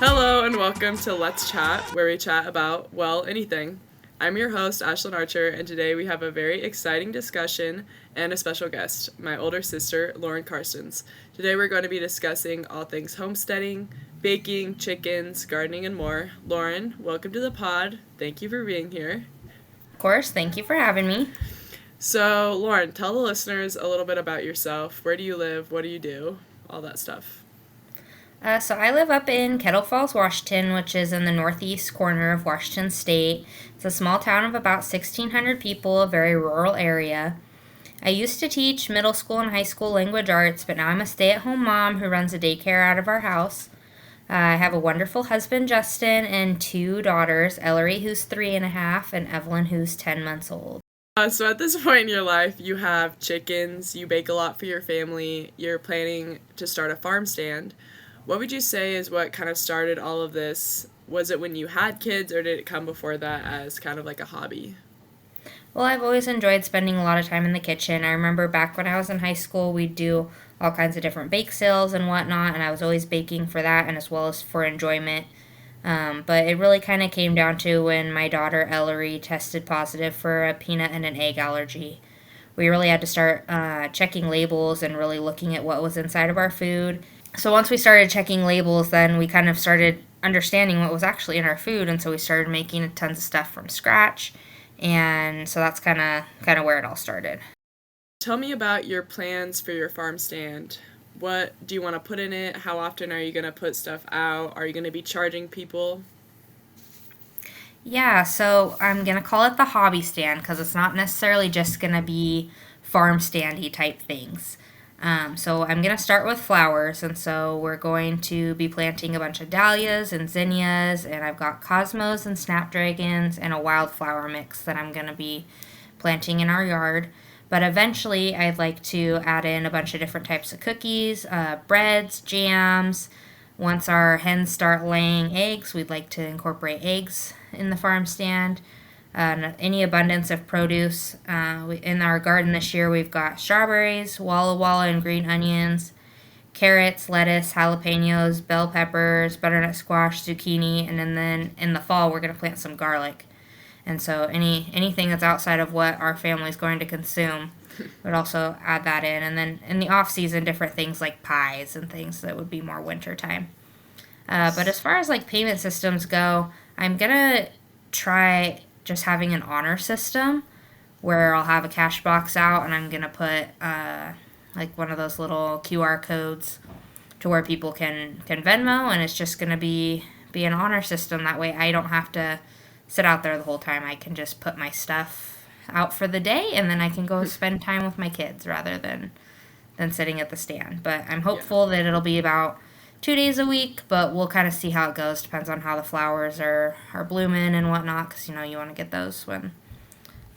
Hello and welcome to Let's Chat, where we chat about, well, anything. I'm your host, Ashlyn Archer, and today we have a very exciting discussion and a special guest, my older sister, Lauren Carstens. Today we're going to be discussing all things homesteading, baking, chickens, gardening, and more. Lauren, welcome to the pod. Thank you for being here. Of course, thank you for having me. So, Lauren, tell the listeners a little bit about yourself. Where do you live? What do you do? All that stuff. So I live up in Kettle Falls, Washington, which is in the northeast corner of Washington State. It's a small town of about 1,600 people, a very rural area. I used to teach middle school and high school language arts, but now I'm a stay-at-home mom who runs a daycare out of our house. I have a wonderful husband, Justin, and two daughters, Ellery, who's 3.5, and Evelyn, who's 10 months old. So at this point in your life, you have chickens, you bake a lot for your family, you're planning to start a farm stand. What would you say is what kind of started all of this? Was it when you had kids, or did it come before that as kind of like a hobby? Well, I've always enjoyed spending a lot of time in the kitchen. I remember back when I was in high school, we'd do all kinds of different bake sales and whatnot, and I was always baking for that and as well as for enjoyment. But it really kind of came down to when my daughter Ellery tested positive for a peanut and an egg allergy. We really had to start checking labels and really looking at what was inside of our food. So once we started checking labels, then we kind of started understanding what was actually in our food, and so we started making tons of stuff from scratch. And so that's kind of where it all started. Tell me about your plans for your farm stand. What do you want to put in it? How often are you going to put stuff out? Are you going to be charging people? Yeah, so I'm gonna call it the hobby stand because it's not necessarily just gonna be farm standy type things. So I'm gonna start with flowers, and so we're going to be planting a bunch of dahlias and zinnias, and I've got cosmos and snapdragons and a wildflower mix that I'm gonna be planting in our yard. But eventually, I'd like to add in a bunch of different types of cookies, breads, jams. Once our hens start laying eggs, we'd like to incorporate eggs in the farm stand. Any abundance of produce. In our garden this year, we've got strawberries, Walla Walla and green onions, carrots, lettuce, jalapenos, bell peppers, butternut squash, zucchini, and then in the fall, we're going to plant some garlic. And so anything that's outside of what our family's going to consume would also add that in. And then in the off season, different things like pies and things that would be more winter time. But as far as like payment systems go, I'm gonna try just having an honor system where I'll have a cash box out and I'm gonna put like one of those little QR codes to where people can Venmo, and it's just gonna be an honor system. That way I don't have to sit out there the whole time. I can just put my stuff out for the day and then I can go spend time with my kids rather than sitting at the stand. But I'm Yeah. hopeful that it'll be about 2 days a week, but we'll kind of see how it goes. Depends on how the flowers are blooming and whatnot, because you want to get those when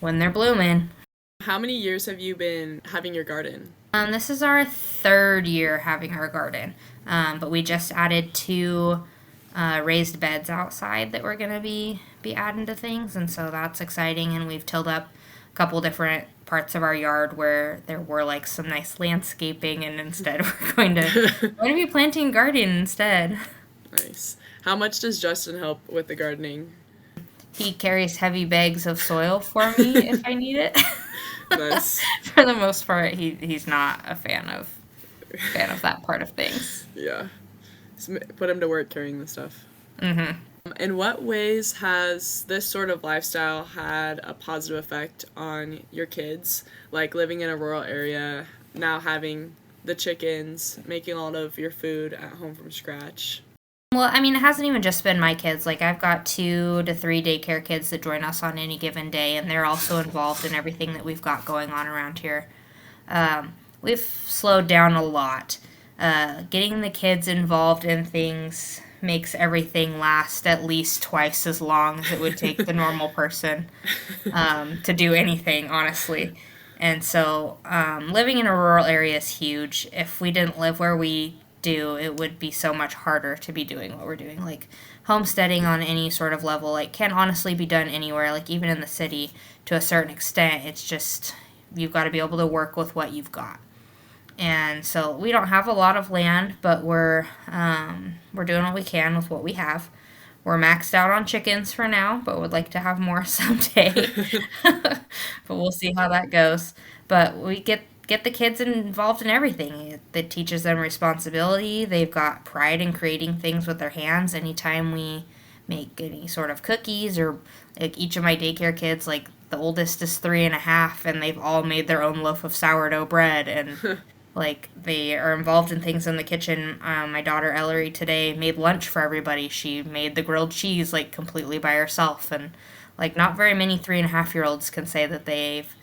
they're blooming. How many years have you been having your garden? This is our third year having our garden, but we just added two raised beds outside that we're gonna be adding to things, and so that's exciting. And we've tilled up a couple different parts of our yard where there were like some nice landscaping, and instead we're going to be planting garden instead. Nice. How much does Justin help with the gardening? He carries heavy bags of soil for me if I need it. Nice. For the most part, he's not a fan of that part of things. Yeah. Put him to work carrying the stuff. Mm-hmm. In what ways has this sort of lifestyle had a positive effect on your kids? Like living in a rural area, now having the chickens, making all of your food at home from scratch. Well, I mean, it hasn't even just been my kids. Like, I've got 2 to 3 daycare kids that join us on any given day, and they're also involved in everything that we've got going on around here. We've slowed down a lot. Getting the kids involved in things makes everything last at least twice as long as it would take the normal person to do anything, honestly. And so living in a rural area is huge. If we didn't live where we do, it would be so much harder to be doing what we're doing. Like homesteading on any sort of level, like can honestly be done anywhere, like even in the city to a certain extent. It's just you've got to be able to work with what you've got. And so we don't have a lot of land, but we're doing what we can with what we have. We're maxed out on chickens for now, but would like to have more someday. But we'll see how that goes. But we get the kids involved in everything. It teaches them responsibility. They've got pride in creating things with their hands. Anytime we make any sort of cookies, or like each of my daycare kids, like the oldest is 3.5, and they've all made their own loaf of sourdough bread, and like they are involved in things in the kitchen. My daughter Ellery today made lunch for everybody. She made the grilled cheese like completely by herself, and like not very many 3.5-year-olds can say that they've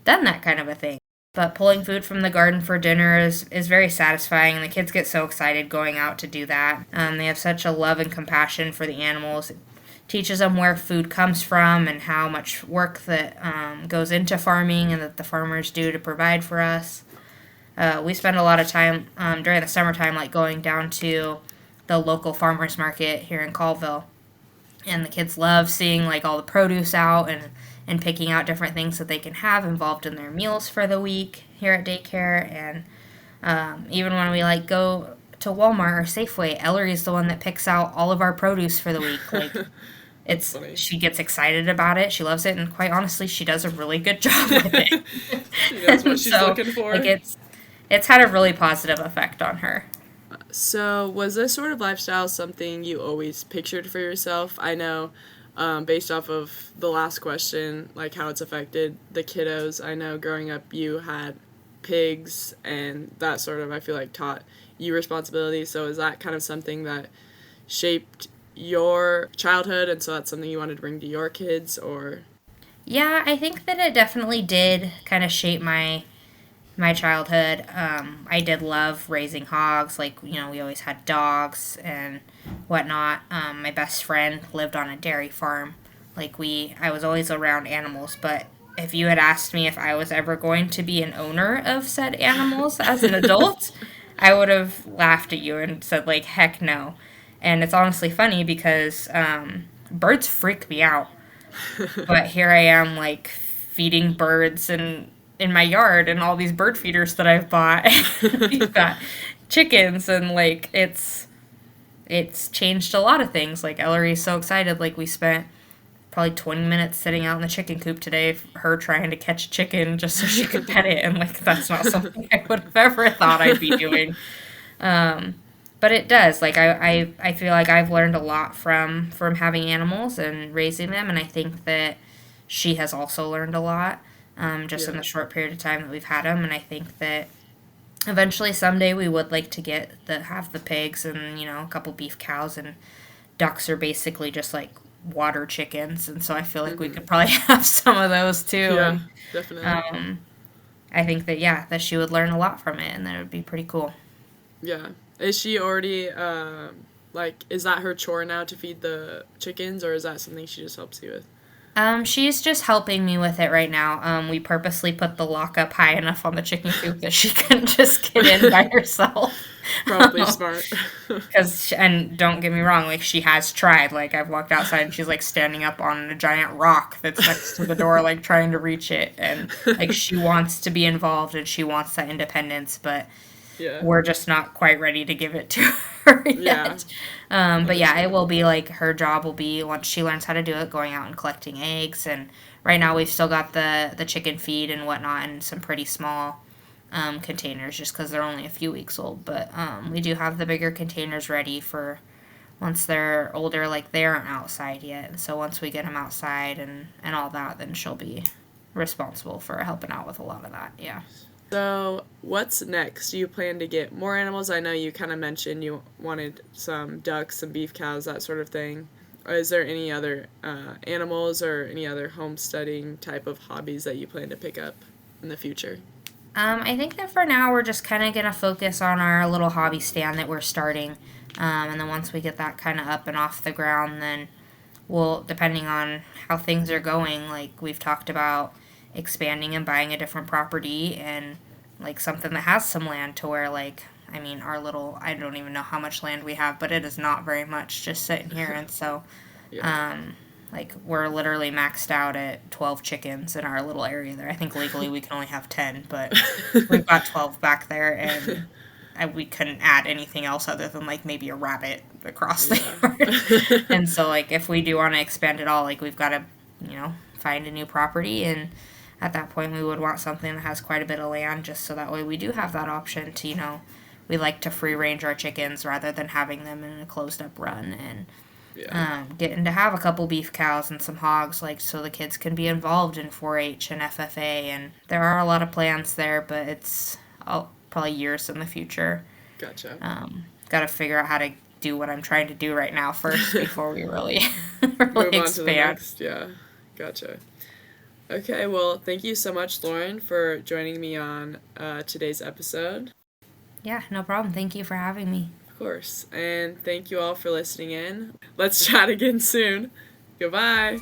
done that kind of a thing. But pulling food from the garden for dinner is very satisfying, and the kids get so excited going out to do that. They have such a love and compassion for the animals. It teaches them where food comes from and how much work that goes into farming and that the farmers do to provide for us. We spend a lot of time during the summertime, like going down to the local farmers market here in Colville, and the kids love seeing like all the produce out and picking out different things that they can have involved in their meals for the week here at daycare. And even when we like go to Walmart or Safeway, Ellery's the one that picks out all of our produce for the week. Like That's it's funny. she gets excited about it. She loves it, and quite honestly, she does a really good job with it. She knows what she's So looking for. like it's had a really positive effect on her. So, was this sort of lifestyle something you always pictured for yourself? I know, based off of the last question, like how it's affected the kiddos, I know growing up you had pigs, and that sort of, I feel like, taught you responsibility. So, is that kind of something that shaped your childhood, and so that's something you wanted to bring to your kids, or? Yeah, I think that it definitely did kind of shape my childhood. I did love raising hogs. Like, we always had dogs and whatnot. My best friend lived on a dairy farm. I was always around animals, but if you had asked me if I was ever going to be an owner of said animals as an adult, I would have laughed at you and said, like, heck no. And it's honestly funny because birds freak me out. But here I am, like, feeding birds in my yard and all these bird feeders that I've bought. We've got chickens, and like it's changed a lot of things. Like Ellery's so excited. Like we spent probably 20 minutes sitting out in the chicken coop today, her trying to catch a chicken just so she could pet it, and like that's not something I would have ever thought I'd be doing. Um, but it does. Like I feel like I've learned a lot from having animals and raising them, and I think that she has also learned a lot just in Yeah. the short period of time that we've had them. And I think that eventually someday we would like to have the pigs and a couple beef cows, and ducks are basically just like water chickens, and so I feel like we Mm-hmm. could probably have some of those too. Yeah, And definitely. um, I think that that she would learn a lot from it, and that it would be pretty cool. Yeah. Is she already, like, is that her chore now to feed the chickens, or is that something she just helps you with? She's just helping me with it right now. We purposely put the lock up high enough on the chicken coop that she can just get in by herself. Probably smart. And don't get me wrong, like she has tried. Like I've walked outside and she's like standing up on a giant rock that's next to the door, like trying to reach it. And like she wants to be involved and she wants that independence, but Yeah. we're just not quite ready to give it to her Yeah. yet. But yeah, it will Understandable. be like her job will be once she learns how to do it, going out and collecting eggs. And right now we've still got the chicken feed and whatnot in some pretty small containers just because they're only a few weeks old. But we do have the bigger containers ready for once they're older. Like they aren't outside yet, and so once we get them outside and all that, then she'll be responsible for helping out with a lot of that. Yeah. So, what's next? Do you plan to get more animals? I know you kind of mentioned you wanted some ducks, some beef cows, that sort of thing. Or is there any other animals or any other homesteading type of hobbies that you plan to pick up in the future? I think that for now we're just kind of gonna focus on our little hobby stand that we're starting, and then once we get that kind of up and off the ground, then we'll, depending on how things are going, like we've talked about expanding and buying a different property and like something that has some land to where like I mean our little I don't even know how much land we have, but it is not very much just sitting here, and so Yeah. um, Like, we're literally maxed out at 12 chickens in our little area there. I think legally we can only have 10, but we've got 12 back there, and we couldn't add anything else other than, like, maybe a rabbit across the yard. And so, like, if we do want to expand it all, like, we've got to, find a new property, and at that point we would want something that has quite a bit of land, just so that way we do have that option to, we like to free range our chickens rather than having them in a closed up run, and getting to have a couple beef cows and some hogs, like, so the kids can be involved in 4-H and FFA, and there are a lot of plans there, but it's probably years in the future. Gotcha. Got to figure out how to do what I'm trying to do right now first before we really, Move on expand. to the next, yeah. Gotcha. Okay, well, thank you so much, Lauren, for joining me on today's episode. Yeah, no problem. Thank you for having me. Of course. And thank you all for listening in. Let's chat again soon. Goodbye.